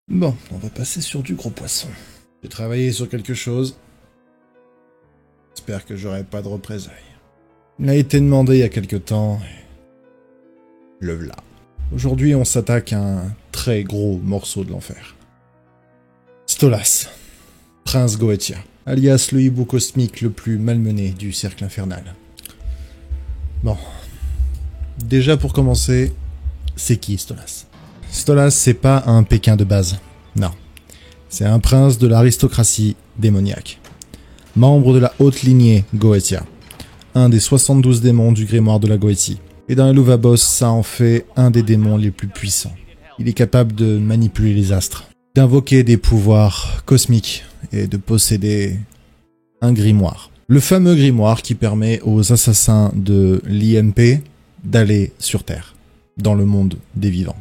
Bon, on va passer sur du gros poisson. J'ai travaillé sur quelque chose. J'espère que j'aurai pas de représailles. Il a été demandé il y a quelque temps. Le v'là. Aujourd'hui, on s'attaque à un très gros morceau de l'enfer. Stolas, prince Goetia, alias le hibou cosmique le plus malmené du cercle infernal. Bon. Déjà pour commencer, c'est qui Stolas? Stolas, c'est pas un Pékin de base. Non. C'est un prince de l'aristocratie démoniaque. Membre de la haute lignée Goetia. Un des 72 démons du grimoire de la Goetie. Et dans Eluvabos, ça en fait un des démons les plus puissants. Il est capable de manipuler les astres, d'invoquer des pouvoirs cosmiques et de posséder un grimoire. Le fameux grimoire qui permet aux assassins de l'IMP d'aller sur Terre, dans le monde des vivants.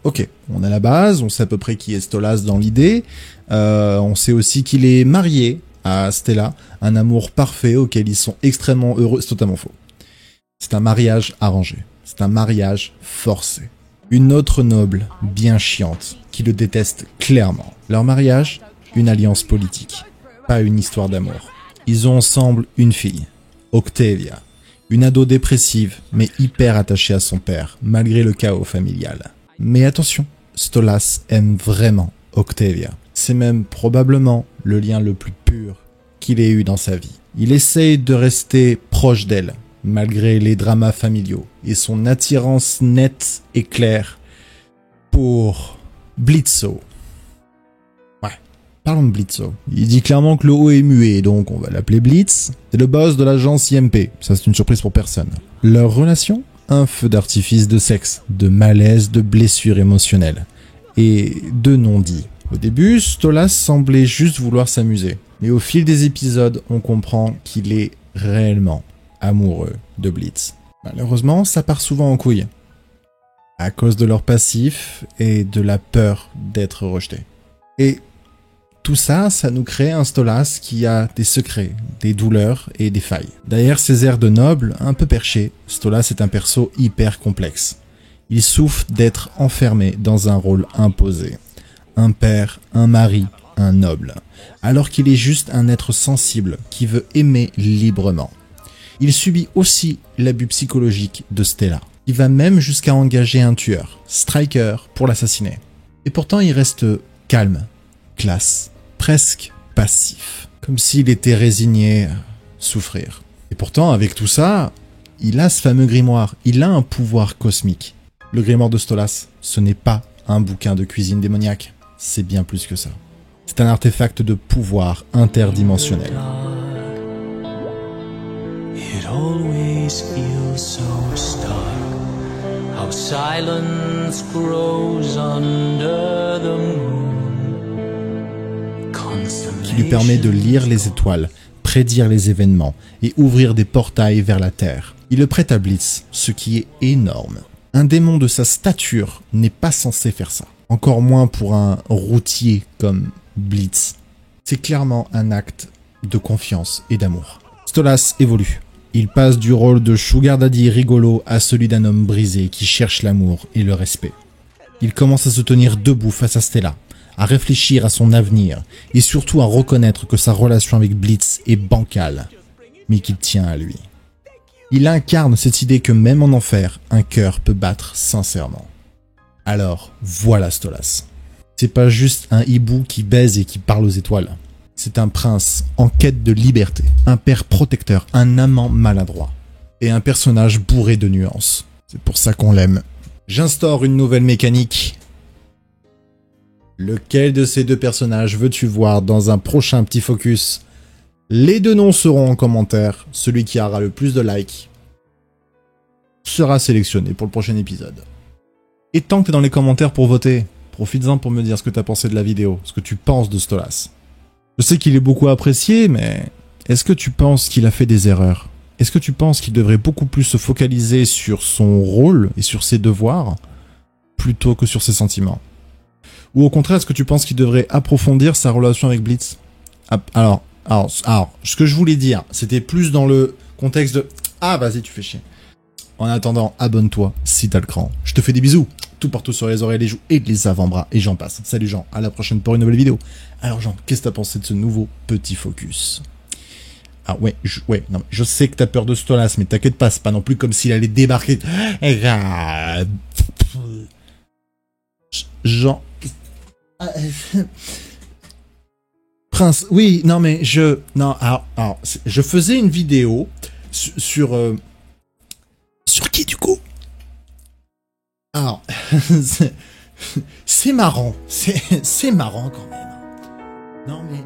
Ok, on a la base, on sait à peu près qui est Stolas dans l'idée, on sait aussi qu'il est marié à Stella, un amour parfait auquel ils sont extrêmement heureux. C'est totalement faux. C'est un mariage arrangé, c'est un mariage forcé. Une autre noble, bien chiante, qui le déteste clairement. Leur mariage, une alliance politique, pas une histoire d'amour. Ils ont ensemble une fille, Octavia, une ado dépressive, mais hyper attachée à son père, malgré le chaos familial. Mais attention, Stolas aime vraiment Octavia. C'est même probablement le lien le plus pur qu'il ait eu dans sa vie. Il essaye de rester proche d'elle, malgré les dramas familiaux, et son attirance nette et claire pour Blitzo. Ouais, parlons de Blitzo. Il dit clairement que le haut est muet, donc on va l'appeler Blitz. C'est le boss de l'agence IMP, ça c'est une surprise pour personne. Leur relation? Un feu d'artifice de sexe, de malaise, de blessures émotionnelles, et de non-dits. Au début, Stolas semblait juste vouloir s'amuser, mais au fil des épisodes, on comprend qu'il est réellement amoureux de Blitz. Malheureusement, ça part souvent en couille, à cause de leur passif et de la peur d'être rejeté. Et tout ça, ça nous crée un Stolas qui a des secrets, des douleurs et des failles. Derrière ses airs de noble, un peu perché, Stolas est un perso hyper complexe. Il souffre d'être enfermé dans un rôle imposé. Un père, un mari, un noble. Alors qu'il est juste un être sensible qui veut aimer librement. Il subit aussi l'abus psychologique de Stella. Il va même jusqu'à engager un tueur, Striker, pour l'assassiner. Et pourtant il reste calme, classe, presque passif. Comme s'il était résigné à souffrir. Et pourtant, avec tout ça, il a ce fameux grimoire. Il a un pouvoir cosmique. Le grimoire de Stolas, ce n'est pas un bouquin de cuisine démoniaque. C'est bien plus que ça. C'est un artefact de pouvoir interdimensionnel. It always feels so stark. How silence grows under the moon. Qui lui permet de lire les étoiles, prédire les événements et ouvrir des portails vers la Terre. Il le prête à Blitz, ce qui est énorme. Un démon de sa stature n'est pas censé faire ça. Encore moins pour un routier comme Blitz. C'est clairement un acte de confiance et d'amour. Stolas évolue. Il passe du rôle de sugar daddy rigolo à celui d'un homme brisé qui cherche l'amour et le respect. Il commence à se tenir debout face à Stella, à réfléchir à son avenir et surtout à reconnaître que sa relation avec Blitz est bancale, mais qu'il tient à lui. Il incarne cette idée que même en enfer, un cœur peut battre sincèrement. Alors, voilà Stolas. C'est pas juste un hibou qui baise et qui parle aux étoiles. C'est un prince en quête de liberté, un père protecteur, un amant maladroit, et un personnage bourré de nuances. C'est pour ça qu'on l'aime. J'instaure une nouvelle mécanique. Lequel de ces deux personnages veux-tu voir dans un prochain petit focus? Les deux noms seront en commentaire. Celui qui aura le plus de likes sera sélectionné pour le prochain épisode. Et tant que t'es dans les commentaires pour voter, profites-en pour me dire ce que t'as pensé de la vidéo, ce que tu penses de Stolas. Je sais qu'il est beaucoup apprécié, mais est-ce que tu penses qu'il a fait des erreurs? Est-ce que tu penses qu'il devrait beaucoup plus se focaliser sur son rôle et sur ses devoirs, plutôt que sur ses sentiments? Ou au contraire, est-ce que tu penses qu'il devrait approfondir sa relation avec Blitz? Alors, ce que je voulais dire, c'était plus dans le contexte de « Ah, vas-y, tu fais chier ». En attendant, abonne-toi si t'as le cran. Je te fais des bisous. tout partout sur les oreilles, les joues et les avant-bras, et j'en passe. Salut Jean, à la prochaine pour une nouvelle vidéo. Alors Jean, qu'est-ce que t'as pensé de ce nouveau petit focus? Ah ouais, non, je sais que t'as peur de Stolas, mais t'inquiète pas, c'est pas non plus comme s'il allait débarquer. Jean... Prince, oui, non mais non, alors, je faisais une vidéo sur qui du coup? Alors, c'est marrant, c'est marrant quand même. Non mais